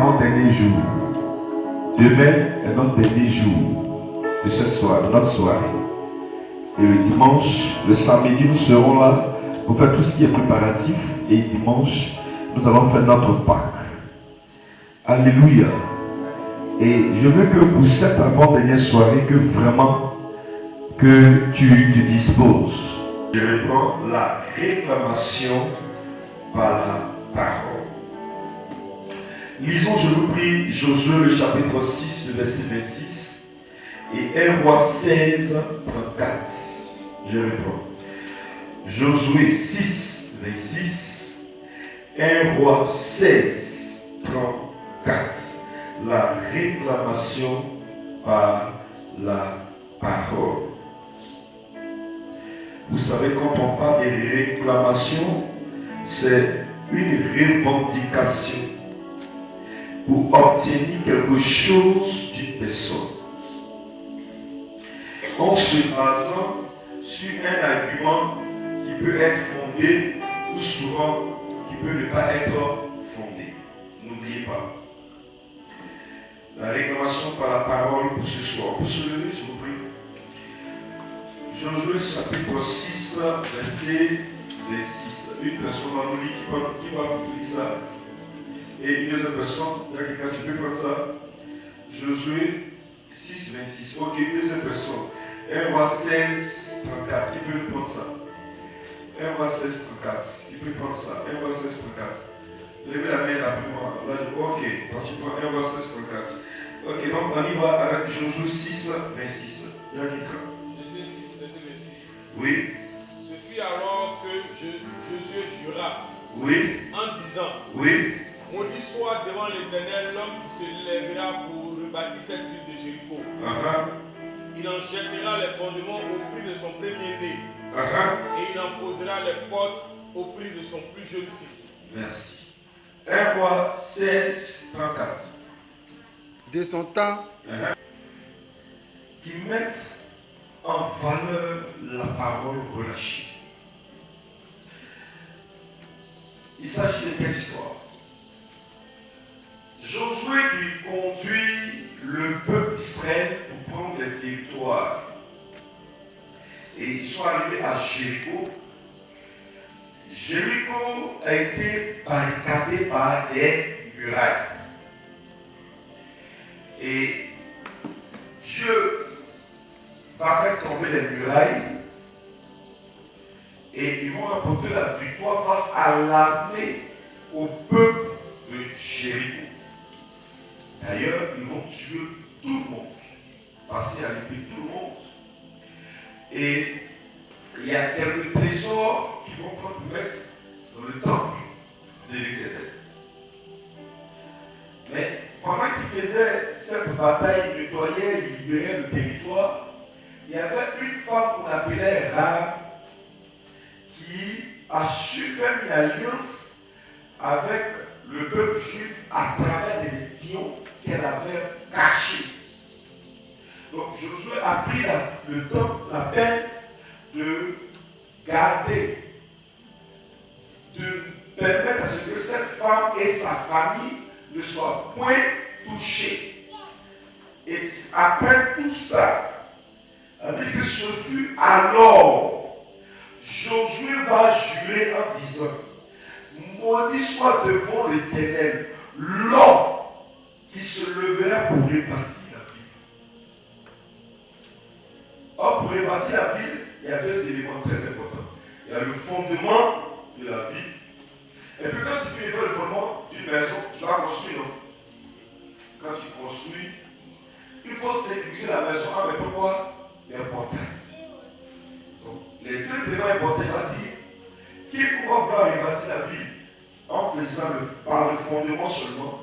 avant-dernier jour. Demain est notre dernier jour de cette soirée, de notre soirée. Et le dimanche, le samedi, nous serons là pour faire tout ce qui est préparatif. Et dimanche, nous allons faire notre Pâques. Alléluia. Et je veux que pour cette avant-dernière soirée, que vraiment, que tu te disposes. Je reprends la réclamation par la parole. Lisons, je vous prie, Josué le chapitre 6, le verset 26 et 1 Roi 16, 34. Je reprends. Josué 6, 26, 1 Roi 16, 34. La réclamation par la parole. Vous savez, quand on parle de réclamation, c'est une revendication pour obtenir quelque chose d'une personne. En se basant sur un argument qui peut être fondé ou souvent qui peut ne pas être fondé. N'oubliez pas. La réclamation par la parole pour ce soir. Pour se lever, je vous prie. Josué chapitre 6, verset 26. Une personne dans nos lits qui va lire ça. Et une deuxième personne, il y a quelqu'un qui peut prendre ça. Josué 6, 26. Ok, une deuxième personne. 1 Roi 16, 34. Qui peut prendre ça? 1 Roi 16, 34. Qui peut prendre ça? 1 Roi 16, 34. Levez la main rapidement. Là, ok, quand tu prends 1 Roi 16, 34. Ok, donc on y va avec Josué 6, 26. Il y a quelqu'un? Josué 6, verset 26. Oui. Ce fut alors que Josué jura. Oui. En disant. Oui. Maudit soit devant l'Éternel l'homme qui se lèvera pour rebâtir cette ville de Jéricho. Il en jettera les fondements au prix de son premier-né. Et il en posera les portes au prix de son plus jeune fils. Merci. 1 Roi 16, 34. De son temps, qui mettent en valeur la parole relâchée. Il s'agit de quelle histoire? Josué qui conduit le peuple d'Israël pour prendre les territoires. Et ils sont arrivés à Jéricho. Jéricho a été barricadé par des murailles. Et Dieu va faire tomber les murailles et ils vont remporter la victoire face à l'armée, au peuple de Jéricho. D'ailleurs, ils vont tuer tout le monde, passer à l'épée tout le monde. Et il y a quelques trésors qui vont prendre pour mettre dans le temple de l'Éternel. Mais pendant qu'ils faisaient cette bataille, ils nettoyaient, ils libéraient le territoire, il y avait une femme qu'on appelait Rahab qui a su faire une alliance avec le peuple juif à travers des espions qu'elle avait cachés. Donc Josué a pris le temps, la peine de garder, de permettre à ce que cette femme et sa famille ne soient point touchées. Et après tout ça, avec que ce fut alors, Josué va jurer en disant, maudit soit devant l'Éternel l'homme qui se levera pour rebâtir la ville. Or, pour rebâtir la ville, il y a deux éléments très importants. Il y a le fondement de la ville. Et puis quand tu finis de faire le fondement d'une maison, tu vas construire, non? Quand tu construis, il faut sécuriser la maison en mettant quoi? Les portails. Donc, les deux éléments importants, il va dire, qui pourra vouloir rebâtir la ville en faisant par le fondement seulement,